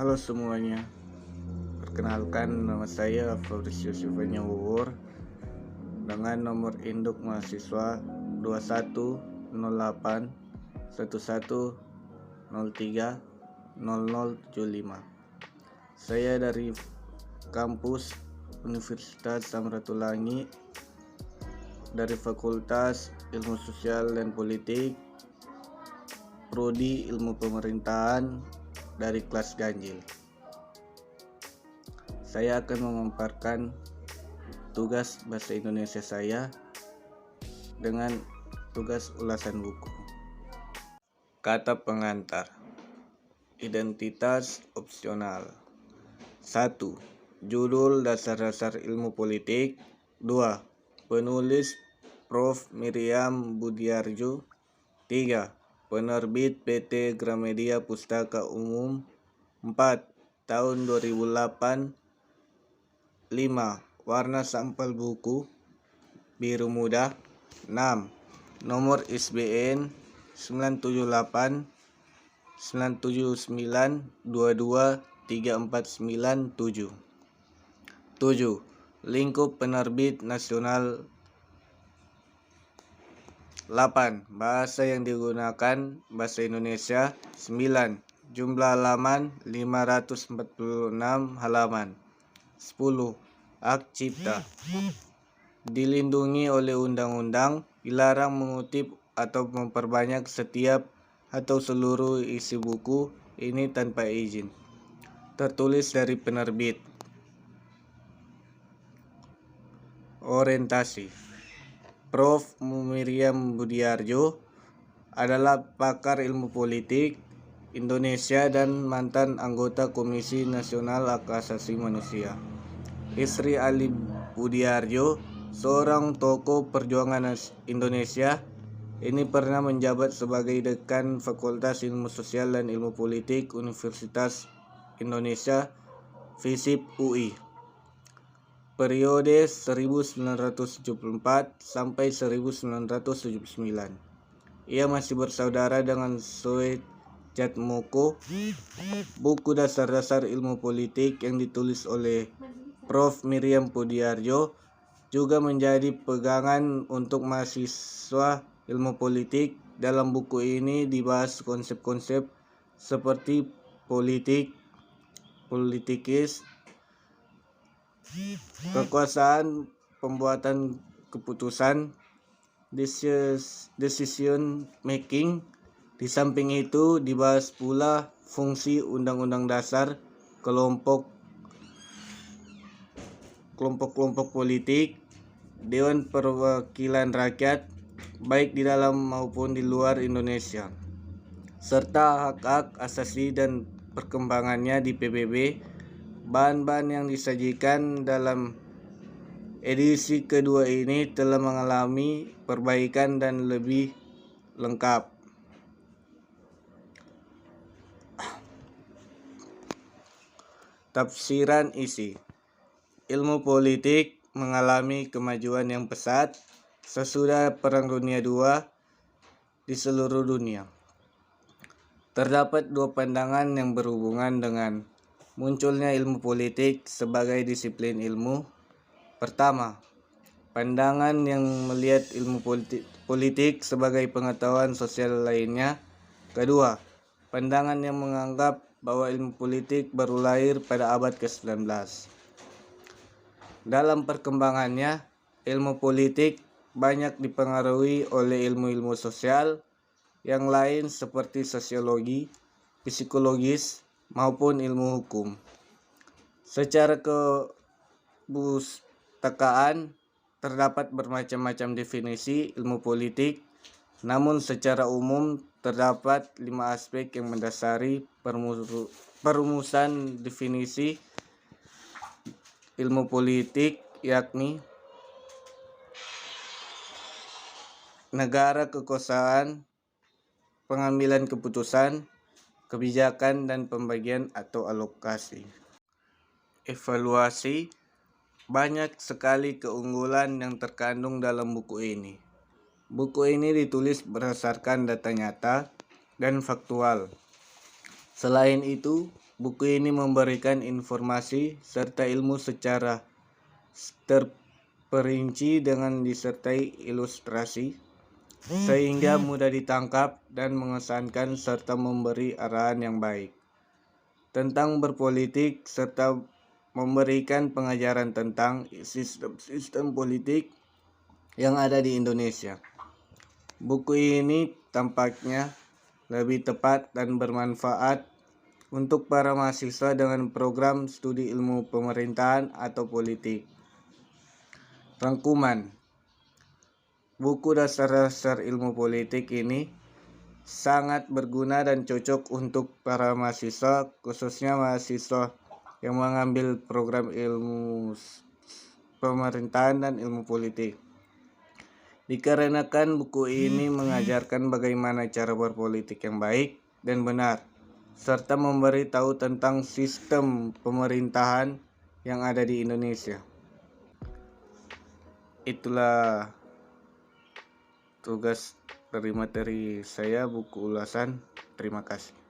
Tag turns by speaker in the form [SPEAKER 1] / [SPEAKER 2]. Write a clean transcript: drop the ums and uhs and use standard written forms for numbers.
[SPEAKER 1] Halo semuanya, perkenalkan nama saya Fabricio Silvanya Wuwur dengan nomor induk mahasiswa 2108 1103 0075. Saya dari kampus Universitas Samratulangi dari Fakultas Ilmu Sosial dan Politik, Prodi Ilmu Pemerintahan dari kelas ganjil. Saya akan memaparkan tugas bahasa Indonesia saya dengan tugas ulasan buku. Kata pengantar. Identitas opsional. 1. Judul dasar-dasar ilmu politik. 2. Penulis Prof. Miriam Budiarjo. 3. Penerbit PT Gramedia Pustaka Umum. 4. Tahun 2008. 5. Warna sampel buku biru muda. 6. Nomor ISBN 978 979 22 3497. 7. Lingkup penerbit nasional. 8. Bahasa yang digunakan bahasa Indonesia. 9. Jumlah halaman 546 halaman. 10. Hak cipta. Dilindungi oleh undang-undang, dilarang mengutip atau memperbanyak setiap atau seluruh isi buku ini tanpa izin. Tertulis dari penerbit. Orientasi. Prof. Miriam Budiarjo adalah pakar ilmu politik Indonesia dan mantan anggota Komisi Nasional Hak Asasi Manusia. Istri Ali Budiarjo, seorang tokoh perjuangan Indonesia, ini pernah menjabat sebagai dekan Fakultas Ilmu Sosial dan Ilmu Politik Universitas Indonesia FISIP UI. Periode 1974 sampai 1979. Ia masih bersaudara dengan Soe Jatmoko. Buku dasar-dasar ilmu politik yang ditulis oleh Prof. Miriam Budiarjo juga menjadi pegangan untuk mahasiswa ilmu politik. Dalam buku ini dibahas konsep-konsep seperti politikis, kekuasaan, pembuatan keputusan, decision making. Di samping itu dibahas pula fungsi undang-undang dasar, kelompok-kelompok politik, Dewan Perwakilan Rakyat, baik di dalam maupun di luar Indonesia, serta hak-hak asasi dan perkembangannya di PBB. Bahan-bahan yang disajikan dalam edisi kedua ini telah mengalami perbaikan dan lebih lengkap. Tafsiran isi. Ilmu politik mengalami kemajuan yang pesat sesudah Perang Dunia II di seluruh dunia. Terdapat dua pandangan yang berhubungan dengan munculnya ilmu politik sebagai disiplin ilmu. Pertama, pandangan yang melihat ilmu politik sebagai pengetahuan sosial lainnya. Kedua, pandangan yang menganggap bahwa ilmu politik baru lahir pada abad ke-19. Dalam perkembangannya, ilmu politik banyak dipengaruhi oleh ilmu-ilmu sosial yang lain seperti sosiologi, psikologis, maupun ilmu hukum. Secara kepustakaan terdapat bermacam-macam definisi ilmu politik, namun secara umum terdapat 5 aspek yang mendasari perumusan definisi ilmu politik, yakni negara, kekuasaan, pengambilan keputusan, kebijakan, dan pembagian atau alokasi. Evaluasi. Banyak sekali keunggulan yang terkandung dalam buku ini. Buku ini ditulis berdasarkan data nyata dan faktual. Selain itu, Buku ini memberikan informasi serta ilmu secara terperinci dengan disertai ilustrasi, sehingga mudah ditangkap dan mengesankan serta memberi arahan yang baik tentang berpolitik serta memberikan pengajaran tentang sistem-sistem politik yang ada di Indonesia. Buku ini tampaknya lebih tepat dan bermanfaat untuk para mahasiswa dengan program studi ilmu pemerintahan atau politik. Rangkuman. Buku dasar-dasar ilmu politik ini sangat berguna dan cocok untuk para mahasiswa, khususnya mahasiswa yang mengambil program ilmu pemerintahan dan ilmu politik. Dikarenakan buku ini mengajarkan bagaimana cara berpolitik yang baik dan benar, serta memberi tahu tentang sistem pemerintahan yang ada di Indonesia. Itulah tugas dari materi saya, buku ulasan. Terima kasih.